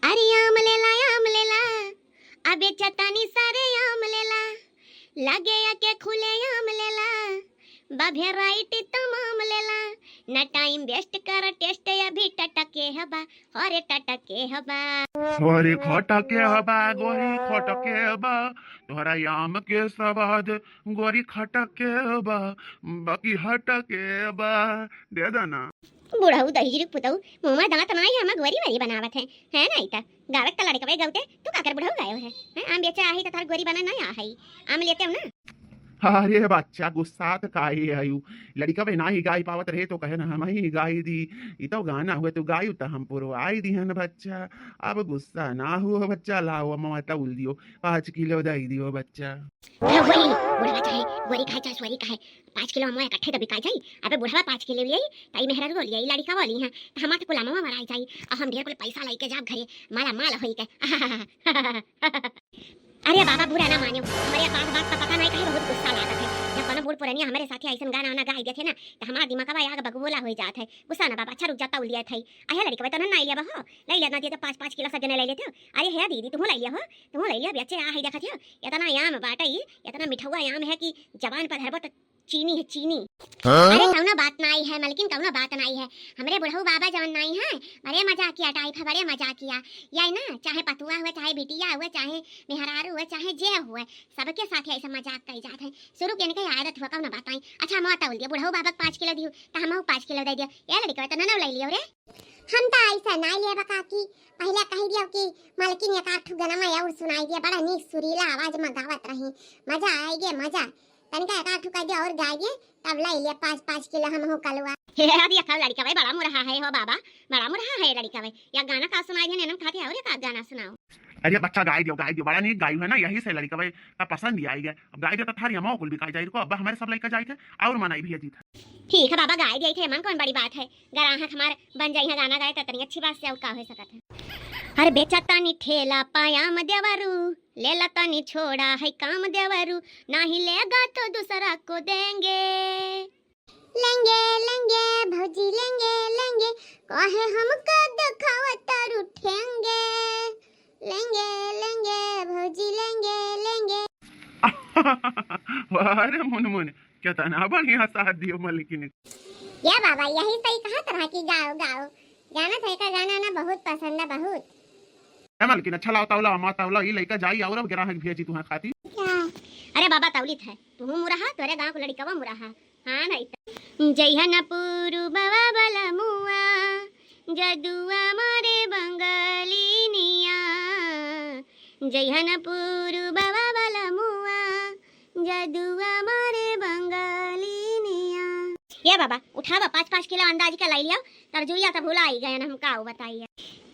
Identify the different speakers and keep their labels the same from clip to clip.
Speaker 1: अरे आम लेला अबे चतानी सारे आम लेला लागे के खुले आम लेला बाभे राइट तमाम लेला न टाइम वेस्ट कर टेस्ट अभी टटके हबा अरे टटके हबा
Speaker 2: गोरी खटके हबा गोरी खटके हबा तोहरा आम के सवाद गोरी खटके हबा बाकी हटके हबा दे देना।
Speaker 1: बुढ़ऊ दहीजी पुतऊ मुंह दांत नाई हम गोरी वारी बनावत है ना इता गावत का लड़का गौते तू काकर बुढ़ऊ गायो है आम बेचा आही त तार गोरी बना नहीं आही आम लेते हो ना।
Speaker 2: अरे बच्चा गुस्सात काहे आयु लड़का बे ना ही गाई पावत रहे तो कहे ना हम ही गाई दी ई तो गाना हुए तो गायु त हम पुरवाई दी है ना बच्चा। अब गुस्सा ना हुआ बच्चा लाओ मम्मा तौल दियो 5 किलो दही दियो बच्चा।
Speaker 1: वही बुढ़वा चाहे गोरी खाए चाहे सोरी खाए 5 किलो हम इकट्ठे दबी खाई जाई अबे बुढ़वा 5 किलो लिए ताई मेहरा रो लिए लड़का वाली है त हमार कुला मामा मराई जाई और हम ढेर कुल पैसा लेके जाब घरे माला माल होई के। अरे बाबा बुरा ना मानियो हमारे बात बात का पता नहीं कहीं बहुत गुस्सा लागत है जब कोनो बूढ़ पुरानी हमारे साथी ऐसन गाना वाना गाई देथे ना तो हमारा दिमाग का आग बगबोला हो जात है। गुस्सा ना बाबा अच्छा रुक जाता उलिया थई आया लड़के तो ना लिया हो ले लेना दिए तो 5-5 किलो सजने ले लेते अरे हे दीदी तुम ले लिया हो तुम ले लिया बच्चे आ है देखत हो इतना याम बाटई इतना मिठवा याम है कि जबान पर धरबो तो चीनी है चीनी। अरे कौनो बात नहीं है मलकिन कौनो बात नहीं है हमरे बुढ़ऊ बाबा जवन नहीं है बड़े मजाक किया टाइप है बड़े मजाक किया या ना चाहे पतुआ हुआ चाहे बिटिया हुआ चाहे मेहरारू हुआ चाहे जे हुआ सबके साथ ऐसा मजाक कई जात है शुरू के इनके आदत हुआ कौनो बात नहीं। अच्छा मैं तौल दिया बुढ़ऊ बाबा 5 किलो दियो तो हम 5 किलो दे दिया ये लड़का तो ना ले लियो रे हम तो ऐसा ना लिए बका की पहले कह दियो कि मलकिन एक आठ गाना में और सुनाई दिया बड़ा नीक सुरीला आवाज में गावत रही मजा आएगे मजा तनका एक आठ का दिया और गाइए तब ले लिया 5-5 किलो हम हो कलवा हे दिया का लड़का भाई बड़ा मुरहा है हो बाबा बड़ा मुरहा है लड़का भाई या गाना का सुनाई दे ननम खाती और एक गाना सुनाओ।
Speaker 2: अरे बच्चा गाय दियो बड़ा नहीं गाय है ना यही से लड़का भाई का पसंद ही आई गया अब गाय दे तो थारी अमाओ कुल भी खाई जाई को अब हमारे सब लड़का जाई थे और मनाई भी जीत।
Speaker 1: ठीक है बाबा गाय दिए थे मन कौन बड़ी बात है गराहा हमार बन जाई है गाना गाए तो तनी अच्छी बात से और का हो सकत है। अरे बेचा तानी ठेला पाया म देवरू लेला तानी छोड़ा है काम देवरू नहीं लेगा तो दूसरा को देंगे लेंगे लेंगे भौजी लेंगे लेंगे कहे हमको दिखावत उठेंगे लेंगे लेंगे भौजी लेंगे लेंगे।
Speaker 2: अरे मुन क्या तना बढ़िया साथ दियो मलिकिन
Speaker 1: या बाबा यही सही कहा तरह की गाओ गाओ गाना सही का गाना ना बहुत पसंद है बहुत
Speaker 2: है मलिकिन अच्छा लाओ तावला अमा तावला ई लइका जाई और अब ग्राहक भेजी तुहा खाती
Speaker 1: क्या। अरे बाबा तौलित है तू मुराहा तोरे गांव को लड़का मुराहा हां नहीं जय पुरु बाबा बला मुआ जदुआ मारे बंगालीनिया जय पुरु बाबा बला मुआ जदुआ मारे बंगालीनिया। ये बाबा उठावा 5-5 किलो अंदाज का लाई लिया तरजुइया तो भूला ही गए हम का बताइए।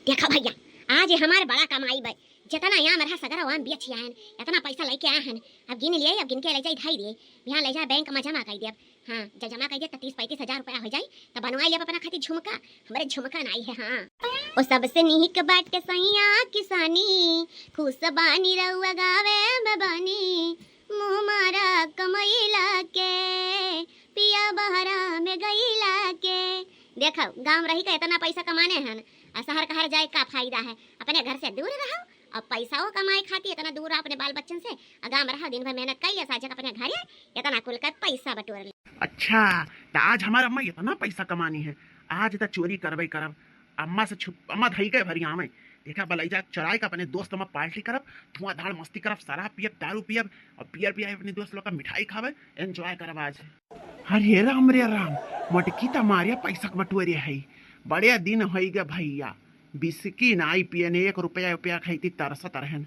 Speaker 1: देखा भैया आज हमारे बड़ा कमाई भाई जितना यहाँ मेरा सगरा वहाँ बेच आए इतना पैसा लेके आए हैं अब गिन लिए अब गिन के ले जाए ढाई दिए यहाँ ले जाए बैंक में जमा कर दिए हाँ जब जमा कर दिए तो 30-35 हजार रुपया हो जाए तो बनवा लिया अपना खाती झुमका हमारे झुमका नहीं है हाँ और सबसे निहिक बाट के सैया किसानी खुश बानी रहुआ गावे में बानी मुँह मारा कमैला के पिया बहरा में गईला के देखो गाँव रही का इतना पैसा कमाने हैं शहर कहर जाए का फायदा है अपने घर से दूर रहो और पैसा वो कमाए खाती इतना दूर अपने बाल बच्चन से गाँव रहो दिन भर मेहनत कर लिया साझा अपने घर इतना कुल का पैसा बटोर ले।
Speaker 2: अच्छा तो आज हमारा अम्मा इतना पैसा कमानी है आज तो चोरी करबे करब अम्मा से छुप अम्मा धई के भरिया में देखा बलैजा चढ़ाई का अपने दोस्त में पार्टी करब धुआंधार मस्ती करब शराब पियब दारू पियब और पियर अपने दोस्त लोग का मिठाई खावे एंजॉय करब आज। अरे राम रे राम मटकी तो मारिया पैसा बटोरे है बड़े दिन हो गए भैया बिस्की नाई पियने 1 रुपया खाती तरसत रहन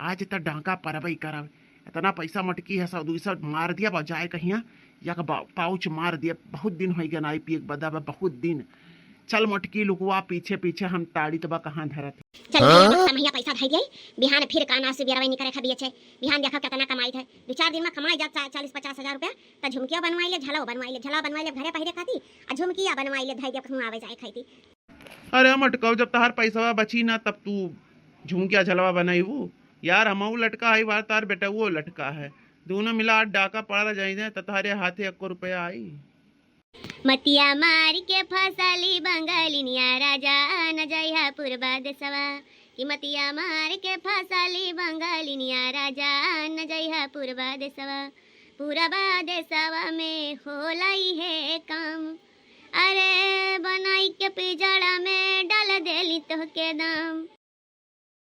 Speaker 2: आज तो डांका परबई करब इतना पैसा मटकी है 100-200 मार दिया बजाय कहिया या पाउच मार दिया बहुत दिन हो गया नाई पिए बदा बहुत दिन चल मटकी लुकवा पीछे पीछे हम ताड़ी तबा कहाँ धरत
Speaker 1: चल भैया पैसा धई गई बिहान फिर काना से बिरवाई निकरे खबिए छे बिहान देखा कितना कमाई है 2-4 दिन में कमाई जा 40-50 हजार रुपया त झुमकिया बनवाई ले झलाओ बनवाई ले घरे पहिरे खाती आ झुमकिया बनवाई ले धई दे कहूं आवे जाए खाती।
Speaker 2: अरे मटकाओ जब तहार पैसा बची ना तब तू झुमकिया झलवा बनाईबू यार हमऊ लटका है बार तार बेटा वो लटका है दोनों मिला 8 डाका पड़ा जाए तो तारे हाथे 1 रुपया आई
Speaker 1: मतिया मार के फसली बंगालिनिया राजा न जइहा पूर्वा देशवा कि मतिया मार के फसाली बंगालिनिया राजा न जइहा पूरबा देशवा में होला है काम। अरे बनाई के पिजड़ा में डाल देली तोहके दाम।